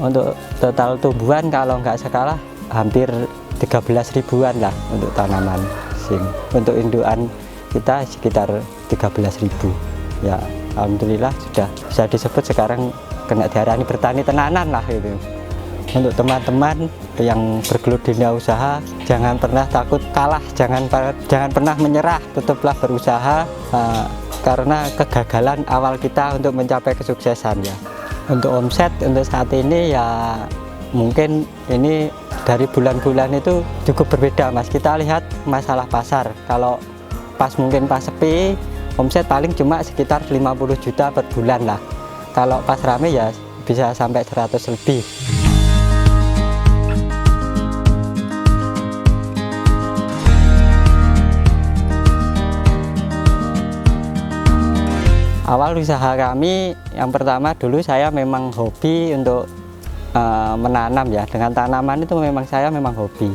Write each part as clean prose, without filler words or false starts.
Untuk total tumbuhan kalau nggak salah hampir 13 ribuan lah untuk tanaman sing. Untuk indukan kita sekitar 13.000 ya. Alhamdulillah sudah bisa disebut sekarang kena diarani bertani tenanan lah itu. Untuk teman-teman yang bergelut di dunia usaha, jangan pernah takut kalah, jangan pernah menyerah, tetaplah berusaha karena kegagalan awal kita untuk mencapai kesuksesan ya. Untuk omset untuk saat ini ya mungkin ini dari bulan-bulan itu cukup berbeda Mas. Kita lihat masalah pasar, kalau mungkin pas sepi omset paling cuma sekitar 50 juta per bulan lah. Kalau pas rame ya bisa sampai 100 lebih. Awal usaha kami yang pertama dulu saya memang hobi untuk menanam ya. Dengan tanaman itu saya memang hobi.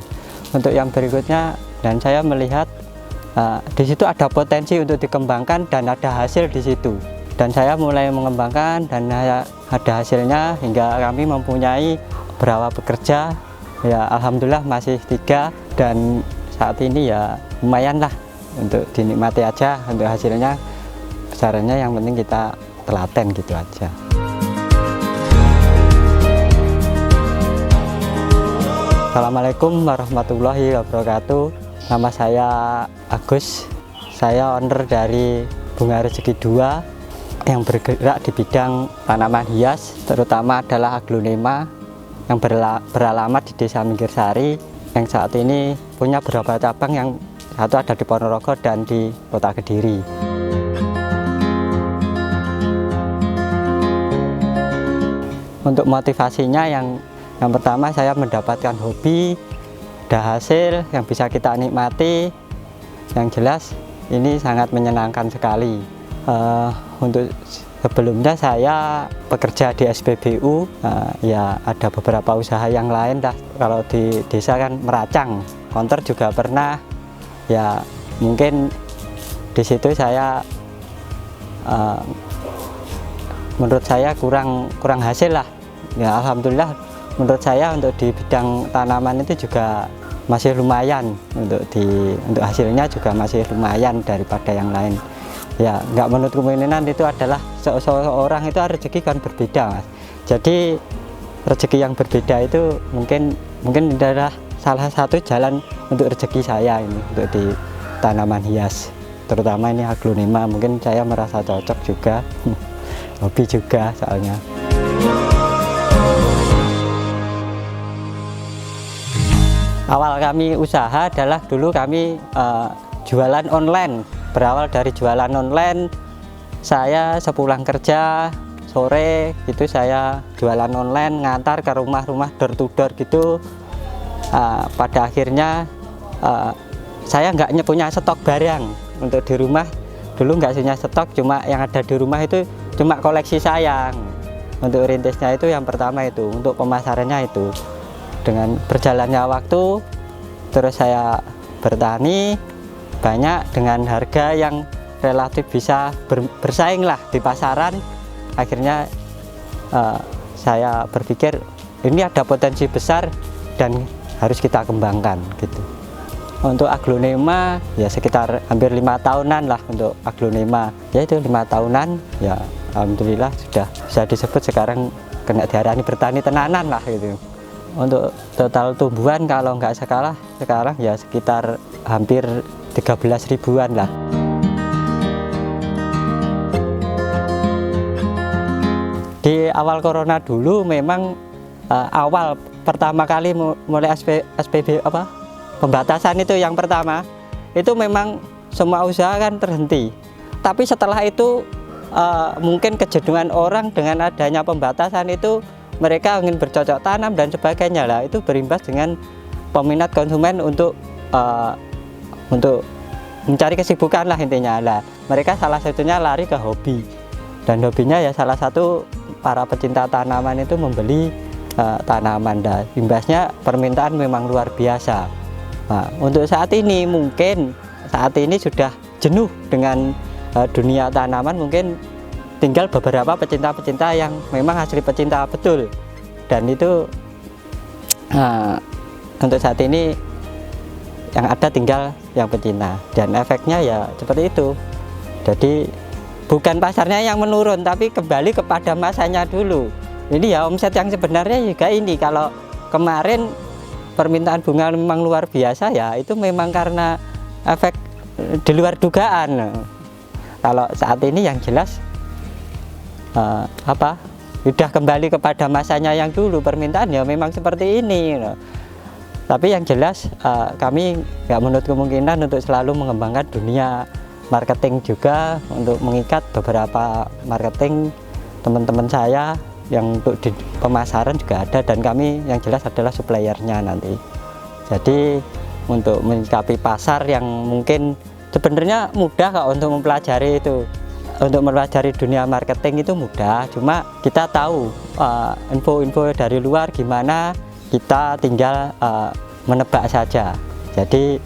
Untuk yang berikutnya dan saya melihat di situ ada potensi untuk dikembangkan dan ada hasil di situ. Dan saya mulai mengembangkan dan ada hasilnya hingga kami mempunyai beberapa pekerja. Ya alhamdulillah masih 3 dan saat ini ya lumayan lah untuk dinikmati aja untuk hasilnya. Caranya yang penting kita telaten gitu aja. Assalamualaikum warahmatullahi wabarakatuh. Nama saya Agus. Saya owner dari Bunga Rezeki 2 yang bergerak di bidang tanaman hias, terutama adalah aglonema yang beralamat di Desa Minggirsari yang saat ini punya beberapa cabang, yang satu ada di Ponorogo dan di Kota Kediri. Untuk motivasinya yang pertama saya mendapatkan hobi, ada hasil yang bisa kita nikmati, yang jelas ini sangat menyenangkan sekali. Untuk sebelumnya saya bekerja di SPBU, ya ada beberapa usaha yang lain dah. Kalau di desa kan meracang, konter juga pernah. Ya mungkin di situ saya menurut saya kurang hasil lah. Ya alhamdulillah menurut saya untuk di bidang tanaman itu juga masih lumayan, untuk hasilnya juga masih lumayan daripada yang lain. Ya nggak menutup kemungkinan itu adalah seorang itu rezeki kan berbeda Mas. Jadi rezeki yang berbeda itu mungkin adalah salah satu jalan untuk rezeki saya ini untuk di tanaman hias, terutama ini aglonema. Mungkin saya merasa cocok juga, hobi juga soalnya. Awal kami usaha adalah dulu kami jualan online. Berawal dari jualan online, saya sepulang kerja sore itu saya jualan online, ngantar ke rumah-rumah door to door gitu. Pada akhirnya saya nggak punya stok barang untuk di rumah. Dulu nggak punya stok, cuma yang ada di rumah itu cuma koleksi sayang. Untuk rintisnya itu yang pertama itu, untuk pemasarannya itu. Dengan berjalannya waktu, terus saya bertani banyak dengan harga yang relatif bisa bersaing lah di pasaran. Akhirnya saya berpikir ini ada potensi besar dan harus kita kembangkan gitu. Untuk aglonema ya sekitar hampir 5 tahunan lah untuk aglonema. Ya itu 5 tahunan ya alhamdulillah sudah bisa disebut sekarang kena diarani bertani tenanan lah gitu. Untuk total tumbuhan kalau nggak salah sekarang ya sekitar hampir 13 ribuan lah. Di awal corona dulu memang awal pertama kali mulai SPB pembatasan itu yang pertama itu memang semua usaha kan terhenti. Tapi setelah itu mungkin kejenuhan orang dengan adanya pembatasan itu, mereka ingin bercocok tanam dan sebagainya lah, itu berimbas dengan peminat konsumen untuk mencari kesibukan lah intinya lah. Mereka salah satunya lari ke hobi, dan hobinya ya salah satu para pecinta tanaman itu membeli tanaman. Dan imbasnya permintaan memang luar biasa. Nah, untuk saat ini mungkin sudah jenuh dengan dunia tanaman, mungkin tinggal beberapa pecinta-pecinta yang memang asli pecinta betul dan itu untuk saat ini yang ada tinggal yang pecinta, dan efeknya ya seperti itu. Jadi bukan pasarnya yang menurun, tapi kembali kepada masanya dulu. Jadi ya omset yang sebenarnya juga ini, kalau kemarin permintaan bunga memang luar biasa ya, itu memang karena efek di luar dugaan. Kalau saat ini yang jelas sudah kembali kepada masanya yang dulu, permintaan ya memang seperti ini. Tapi yang jelas kami nggak menutup kemungkinan untuk selalu mengembangkan dunia marketing juga, untuk mengikat beberapa marketing teman-teman saya yang untuk di pemasaran juga ada, dan kami yang jelas adalah suppliernya nanti. Jadi untuk menyikapi pasar yang mungkin sebenarnya mudah kok untuk mempelajari itu, untuk mempelajari dunia marketing itu mudah, cuma kita tahu info-info dari luar gimana, kita tinggal menebak saja. Jadi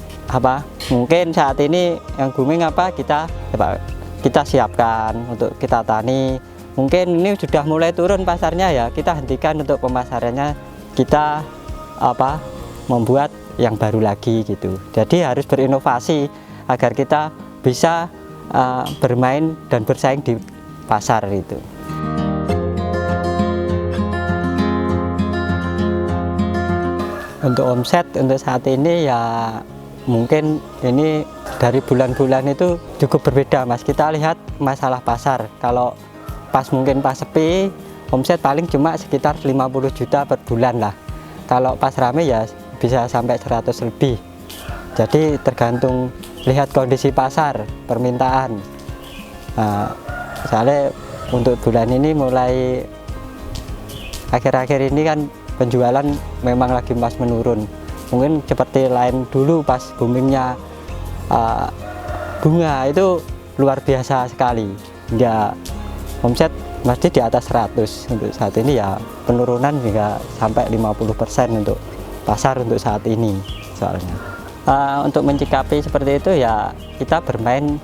mungkin saat ini yang booming kita siapkan untuk kita tani. Mungkin ini sudah mulai turun pasarnya ya, kita hentikan untuk pemasarannya, kita membuat yang baru lagi gitu. Jadi harus berinovasi agar kita bisa bermain dan bersaing di pasar itu. Untuk omset untuk saat ini ya mungkin ini dari bulan-bulan itu cukup berbeda Mas. Kita lihat masalah pasar, kalau mungkin pas sepi omset paling cuma sekitar 50 juta per bulan lah. Kalau pas rame ya bisa sampai 100 lebih. Jadi tergantung lihat kondisi pasar, permintaan. Misalnya untuk bulan ini mulai akhir-akhir ini kan penjualan memang lagi mas menurun. Mungkin seperti lain dulu pas boomingnya bunga itu luar biasa sekali, hingga omset masih di atas 100. Untuk saat ini ya penurunan hingga sampai 50% untuk pasar untuk saat ini. Soalnya untuk mencikapi seperti itu ya kita bermain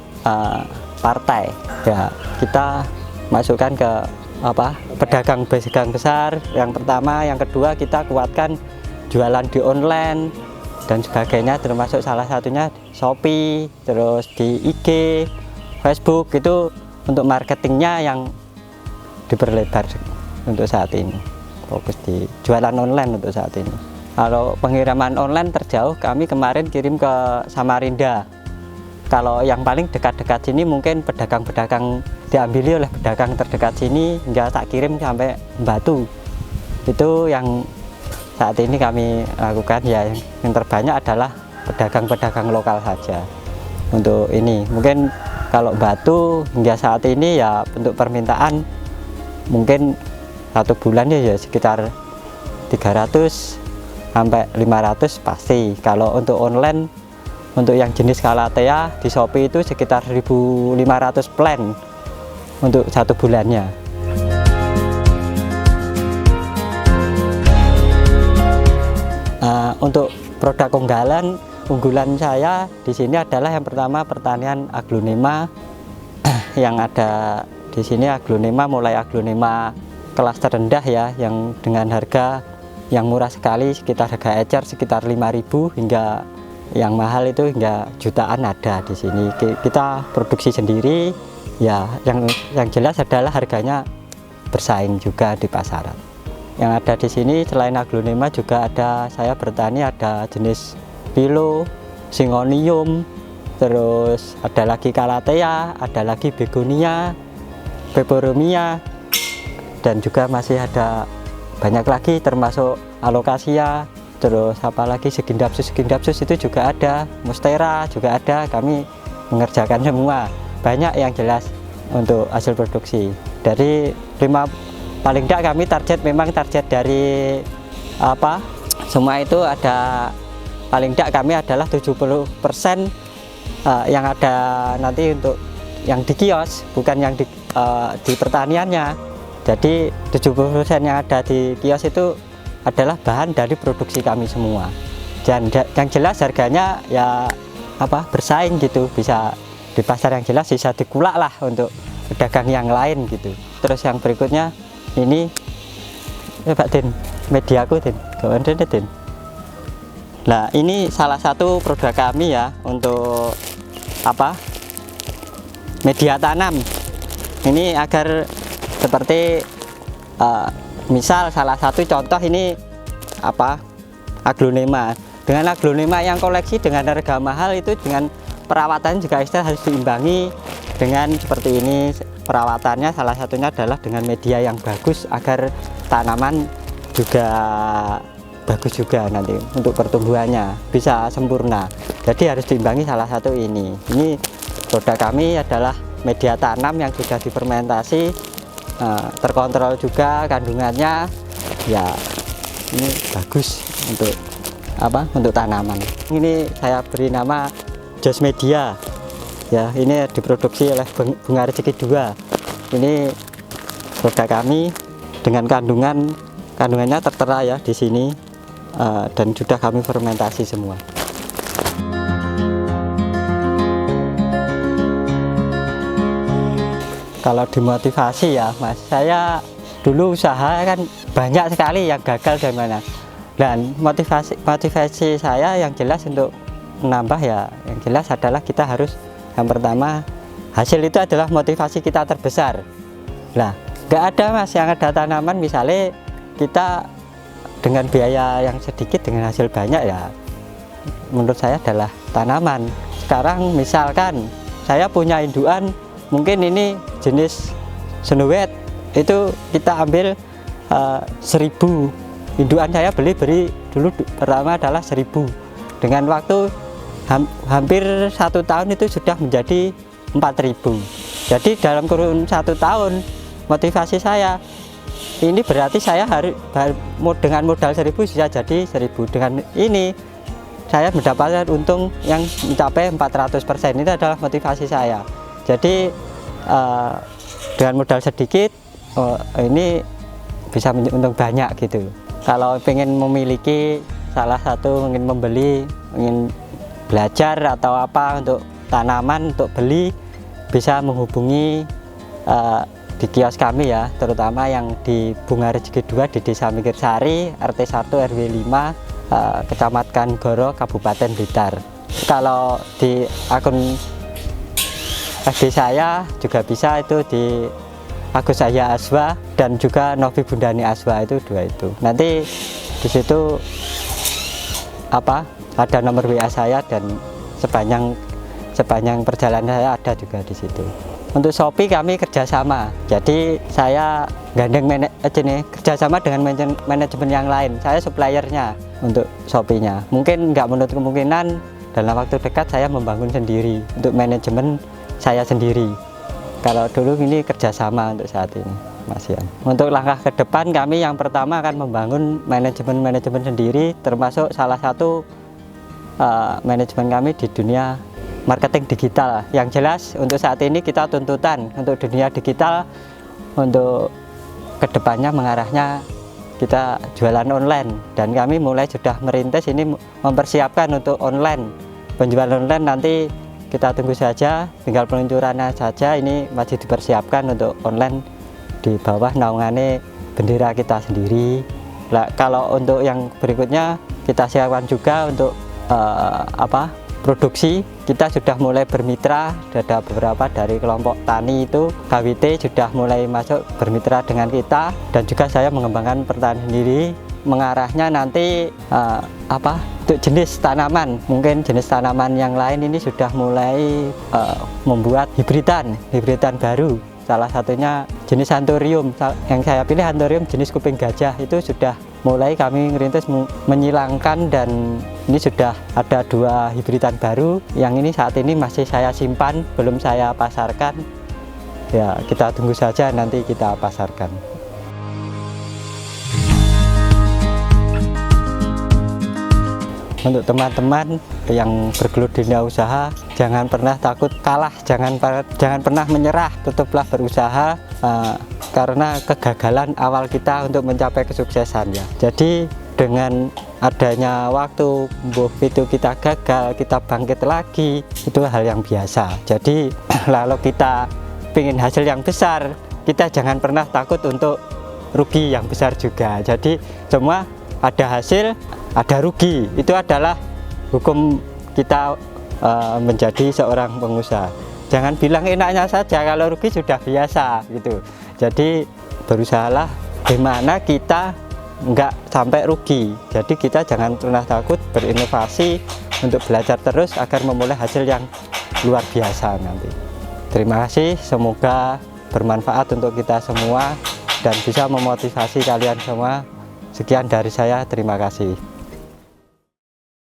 partai ya, kita masukkan ke pedagang besar yang pertama, yang kedua kita kuatkan jualan di online dan sebagainya, termasuk salah satunya Shopee, terus di IG, Facebook, itu untuk marketingnya yang diperlebar untuk saat ini, fokus di jualan online untuk saat ini. Kalau pengiriman online terjauh kami kemarin kirim ke Samarinda. Kalau yang paling dekat-dekat sini mungkin pedagang-pedagang diambil oleh pedagang terdekat sini, hingga tak kirim sampai Batu. Itu yang saat ini kami lakukan ya, yang terbanyak adalah pedagang-pedagang lokal saja. Untuk ini mungkin kalau Batu hingga saat ini ya untuk permintaan mungkin satu bulan ya sekitar 300 sampai 500 pasti. Kalau untuk online, untuk yang jenis Calathea di Shopee itu sekitar 1.500 plan untuk satu bulannya. Untuk produk unggulan saya di sini adalah yang pertama pertanian aglonema. Yang ada di sini aglonema, mulai aglonema kelas terendah ya, yang dengan harga yang murah sekali, sekitar harga ecer sekitar 5.000, hingga yang mahal itu hingga jutaan ada di sini. Kita produksi sendiri ya, yang jelas adalah harganya bersaing juga di pasaran. Yang ada di sini selain aglonema juga ada, saya bertani ada jenis Philo, Syngonium, terus ada lagi Calathea, ada lagi Begonia, Peperomia, dan juga masih ada banyak lagi termasuk Alocasia. Terus apalagi Segindapsus itu juga ada, Monstera juga ada. Kami mengerjakan semua, banyak yang jelas untuk hasil produksi. Dari paling tidak kami target dari semua itu ada, paling tidak kami adalah 70% yang ada nanti untuk yang di kios, bukan yang di pertaniannya. Jadi 70% yang ada di kios itu adalah bahan dari produksi kami semua, dan yang jelas harganya ya bersaing gitu, bisa di pasar yang jelas bisa dikulak lah untuk pedagang yang lain gitu. Terus yang berikutnya ini Pak Din, mediaku Din, kawan Din. Nah, ini salah satu produk kami ya untuk apa? Media tanam. Ini agar seperti misal salah satu contoh ini apa? Aglonema. Dengan aglonema yang koleksi dengan harga mahal itu dengan perawatan juga ekstra harus diimbangi dengan seperti ini. Perawatannya salah satunya adalah dengan media yang bagus agar tanaman juga bagus juga nanti untuk pertumbuhannya bisa sempurna. Jadi harus diimbangi salah satu ini. Ini produk kami adalah media tanam yang sudah difermentasi, terkontrol juga kandungannya. Ya, ini bagus untuk apa? Untuk tanaman. Ini saya beri nama Jos Media. Ya, ini diproduksi oleh Bunga Rezeki 2. Ini produk kami dengan kandungannya tertera ya di sini, dan sudah kami fermentasi semua. Kalau dimotivasi ya Mas, saya dulu usaha kan banyak sekali yang gagal dan mana. Dan motivasi saya yang jelas untuk menambah ya, yang jelas adalah kita harus yang pertama, hasil itu adalah motivasi kita terbesar. Nah, nggak ada Mas yang ada tanaman misalnya kita dengan biaya yang sedikit dengan hasil banyak ya, menurut saya adalah tanaman. Sekarang misalkan saya punya indukan, mungkin ini jenis Snow White, itu kita ambil 1000. Indukan saya beli dulu pertama adalah 1000. Dengan waktu hampir 1 tahun itu sudah menjadi 4000. Jadi dalam kurun 1 tahun motivasi saya ini berarti saya harus dengan modal 1000 bisa jadi 1000. Dengan ini saya mendapatkan untung yang mencapai 400%. Itu adalah motivasi saya. Jadi dengan modal sedikit ini bisa untung banyak gitu. Kalau ingin memiliki salah satu, ingin membeli, ingin belajar atau apa untuk tanaman, untuk beli, bisa menghubungi di kios kami ya, terutama yang di Bunga Rezeki 2 di Desa Mikirsari, RT 1 RW 5, Kecamatan Goro, Kabupaten Blitar. Kalau di akun FB saya juga bisa, itu di Agus Saya Aswa dan juga Novi Bundani Aswa, itu 2 itu. Nanti di situ apa? Ada nomor WA saya dan sepanjang perjalanan saya ada juga di situ. Untuk Shopee kami kerjasama, jadi saya gandeng kerjasama dengan manajemen yang lain. Saya suppliernya untuk Shopee-nya. Mungkin nggak menutup kemungkinan dalam waktu dekat saya membangun sendiri untuk manajemen saya sendiri. Kalau dulu ini kerjasama untuk saat ini, Mas Yan. Untuk langkah ke depan kami yang pertama akan membangun manajemen sendiri, termasuk salah satu manajemen kami di dunia marketing digital. Yang jelas untuk saat ini kita tuntutan untuk dunia digital, untuk kedepannya mengarahnya kita jualan online, dan kami mulai sudah merintis ini mempersiapkan untuk online, penjualan online. Nanti kita tunggu saja, tinggal peluncurannya saja. Ini masih dipersiapkan untuk online di bawah naungannya bendera kita sendiri. Nah, kalau untuk yang berikutnya kita siapkan juga untuk produksi. Kita sudah mulai bermitra, ada beberapa dari kelompok tani itu KWT sudah mulai masuk bermitra dengan kita, dan juga saya mengembangkan pertanian sendiri. Mengarahnya nanti untuk jenis tanaman, mungkin jenis tanaman yang lain ini sudah mulai membuat hibridan baru. Salah satunya jenis Anthurium, yang saya pilih Anthurium jenis kuping gajah, itu sudah mulai kami ngerintis menyilangkan, dan ini sudah ada 2 hibridan baru. Yang ini saat ini masih saya simpan, belum saya pasarkan. Ya, kita tunggu saja nanti kita pasarkan. Untuk teman-teman yang bergelut di dunia usaha, jangan pernah takut kalah, jangan pernah menyerah, tetaplah berusaha, karena kegagalan awal kita untuk mencapai kesuksesan ya. Jadi dengan adanya waktu itu kita gagal, kita bangkit lagi, itu hal yang biasa. Jadi lalu kita ingin hasil yang besar, kita jangan pernah takut untuk rugi yang besar juga. Jadi semua ada hasil, ada rugi. Itu adalah hukum kita menjadi seorang pengusaha. Jangan bilang enaknya saja, kalau rugi sudah biasa gitu. Jadi berusahalah gimana kita nggak sampai rugi. Jadi kita jangan pernah takut berinovasi untuk belajar terus agar memulai hasil yang luar biasa nanti. Terima kasih, semoga bermanfaat untuk kita semua dan bisa memotivasi kalian semua. Sekian dari saya, terima kasih.